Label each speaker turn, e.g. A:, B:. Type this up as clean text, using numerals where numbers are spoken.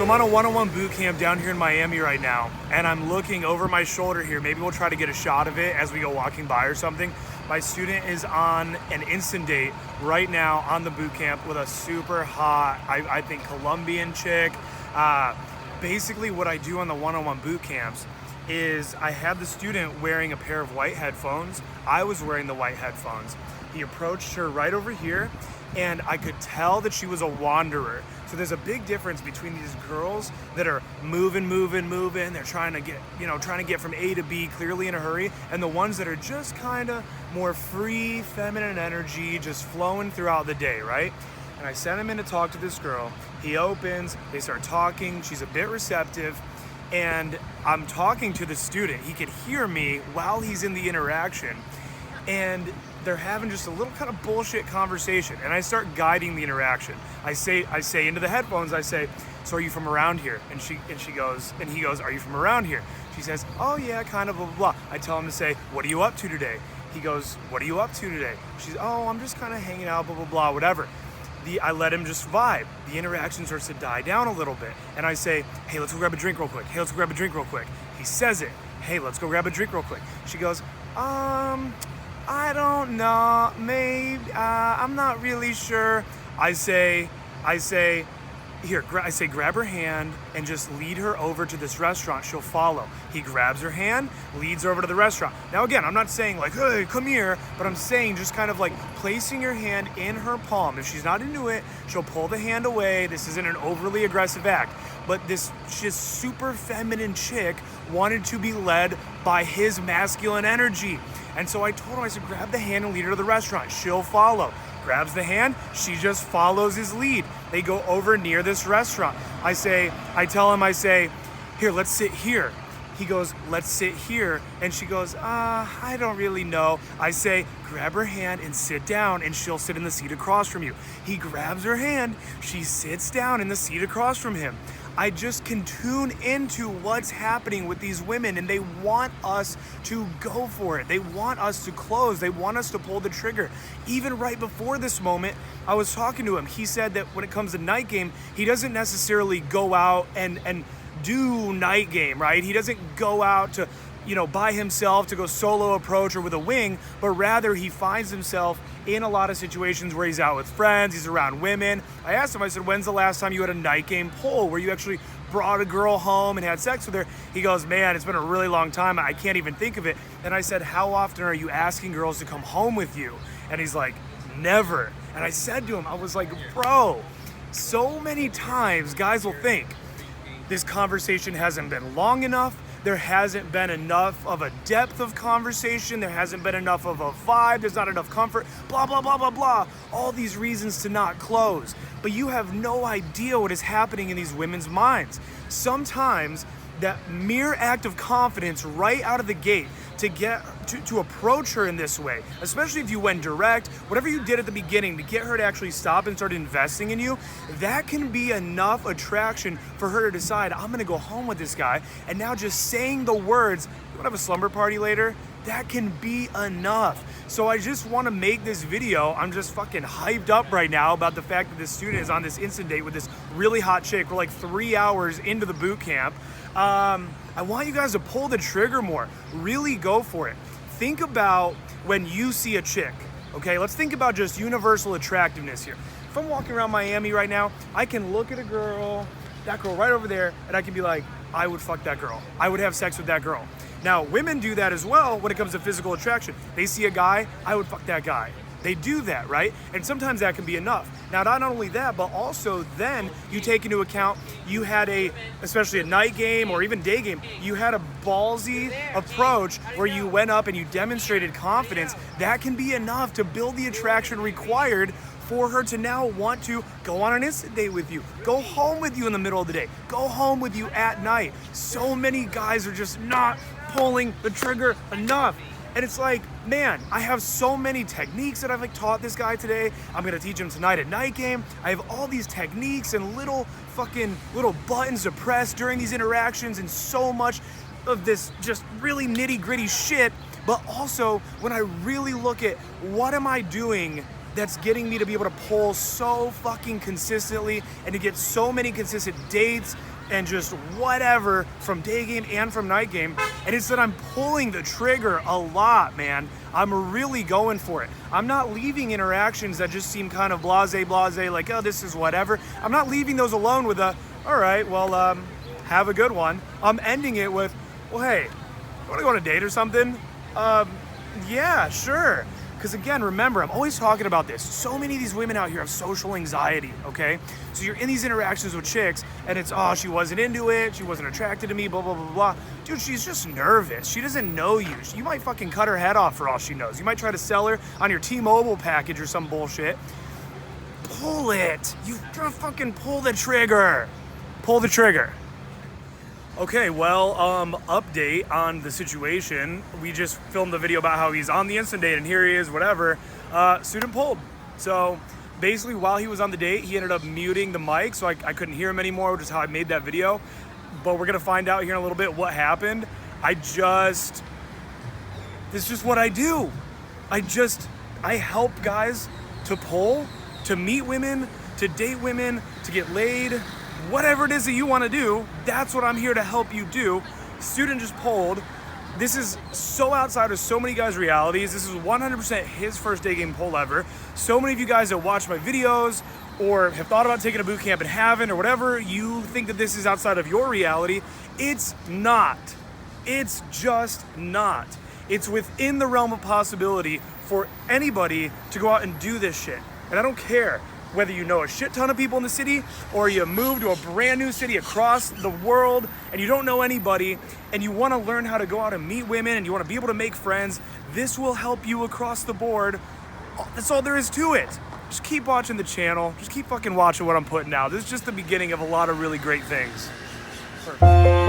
A: I'm on a one-on-one boot camp down here in Miami right now, and I'm looking over my shoulder here. Maybe we'll try to get a shot of it as we go walking by or something. My student is on an instant date right now on the boot camp with a super hot, I think, Colombian chick. Basically what I do on the one-on-one boot camps is I have the student wearing a pair of white headphones. I was wearing the white headphones. He approached her right over here, and I could tell that she was a wanderer. So there's a big difference between these girls that are moving. They're trying to get from A to B clearly in a hurry, and the ones that are just kind of more free, feminine energy, just flowing throughout the day, right? And I sent him in to talk to this girl. He opens, they start talking, she's a bit receptive, and I'm talking to the student. He could hear me while he's in the interaction, and they're having just a little kind of bullshit conversation, and I start guiding the interaction. I say into the headphones, I say, "So are you from around here?" And he goes, "Are you from around here?" She says, "Oh yeah, kind of, blah, blah, blah." I tell him to say, "What are you up to today?" He goes, "What are you up to today?" She's, "Oh, I'm just kind of hanging out, blah, blah, blah, whatever." I let him just vibe. The interaction starts to die down a little bit, and I say, "Hey, let's go grab a drink real quick. Hey, let's go grab a drink real quick." He says it. "Hey, let's go grab a drink real quick." She goes, I don't know, maybe, I'm not really sure. I say, grab her hand and just lead her over to this restaurant. She'll follow. He grabs her hand, leads her over to the restaurant. Now again, I'm not saying like, "Hey, come here," but I'm saying just kind of like placing your hand in her palm. If she's not into it, she'll pull the hand away. This isn't an overly aggressive act, but this just super feminine chick wanted to be led by his masculine energy. And so I told him, I said, grab the hand and lead her to the restaurant. She'll follow. Grabs the hand, she just follows his lead. They go over near this restaurant. I tell him, "Here, let's sit here." He goes, "Let's sit here." And she goes, I don't really know. I say, grab her hand and sit down, and she'll sit in the seat across from you. He grabs her hand, she sits down in the seat across from him. I just can tune into what's happening with these women, and they want us to go for it. They want us to close. They want us to pull the trigger. Even right before this moment, I was talking to him. He said that when it comes to night game, he doesn't necessarily go out and do night game, right? He doesn't go out to, by himself to go solo approach or with a wing, but rather he finds himself in a lot of situations where he's out with friends, he's around women. I asked him, I said, "When's the last time you had a night game pull where you actually brought a girl home and had sex with her?" He goes, "Man, it's been a really long time. I can't even think of it." And I said, "How often are you asking girls to come home with you?" And he's like, "Never." And I said to him, I was like, "Bro, so many times guys will think this conversation hasn't been long enough. There hasn't been enough of a depth of conversation. There hasn't been enough of a vibe. There's not enough comfort, blah, blah, blah, blah, blah. All these reasons to not close. But you have no idea what is happening in these women's minds. Sometimes that mere act of confidence right out of the gate to approach her in this way, especially if you went direct, whatever you did at the beginning to get her to actually stop and start investing in you, that can be enough attraction for her to decide, I'm gonna go home with this guy. And now just saying the words, "You wanna have a slumber party later?" That can be enough. So I just wanna make this video. I'm just fucking hyped up right now about the fact that this student is on this instant date with this really hot chick. We're like 3 hours into the boot camp. I want you guys to pull the trigger more. Really go for it. Think about when you see a chick, okay? Let's think about just universal attractiveness here. If I'm walking around Miami right now, I can look at a girl, that girl right over there, and I can be like, I would fuck that girl. I would have sex with that girl. Now, women do that as well when it comes to physical attraction. They see a guy, I would fuck that guy. They do that, right? And sometimes that can be enough. Now, not only that, but also then you take into account you had especially a night game or even day game, you had a ballsy approach where you went up and you demonstrated confidence. That can be enough to build the attraction required for her to now want to go on an instant date with you, go home with you in the middle of the day, go home with you at night. So many guys are just not pulling the trigger enough. And it's like, man, I have so many techniques that I've like taught this guy today. I'm gonna teach him tonight at night game. I have all these techniques and little buttons to press during these interactions and so much of this just really nitty gritty shit. But also when I really look at what am I doing that's getting me to be able to pull so fucking consistently and to get so many consistent dates and just whatever from day game and from night game, and it's that I'm pulling the trigger a lot, man. I'm really going for it. I'm not leaving interactions that just seem kind of blase, like, oh, this is whatever. I'm not leaving those alone with a, all right, well, have a good one. I'm ending it with, well, hey, you wanna go on a date or something? Yeah, sure. Because again, remember, I'm always talking about this. So many of these women out here have social anxiety, okay? So you're in these interactions with chicks and it's, oh, she wasn't into it, she wasn't attracted to me, blah, blah, blah, blah. Dude, she's just nervous. She doesn't know you. You might fucking cut her head off for all she knows. You might try to sell her on your T-Mobile package or some bullshit. Pull it. You gotta fucking pull the trigger. Pull the trigger. Okay, well, update on the situation. We just filmed a video about how he's on the instant date and here he is, whatever. Student pulled. So basically while he was on the date, he ended up muting the mic so I couldn't hear him anymore, which is how I made that video. But we're gonna find out here in a little bit what happened. This is just what I do. I help guys to pull, to meet women, to date women, to get laid. Whatever it is that you want to do, that's what I'm here to help you do. Student just pulled. This is so outside of so many guys' realities. This is 100% his first day game pull ever. So many of you guys that watch my videos or have thought about taking a boot camp and haven't, or whatever, you think that this is outside of your reality. It's not. It's just not. It's within the realm of possibility for anybody to go out and do this shit. And I don't care whether you know a shit ton of people in the city or you move to a brand new city across the world and you don't know anybody and you want to learn how to go out and meet women and you want to be able to make friends, this will help you across the board. That's all there is to it. Just keep watching the channel. Just keep fucking watching what I'm putting out. This is just the beginning of a lot of really great things. Perfect.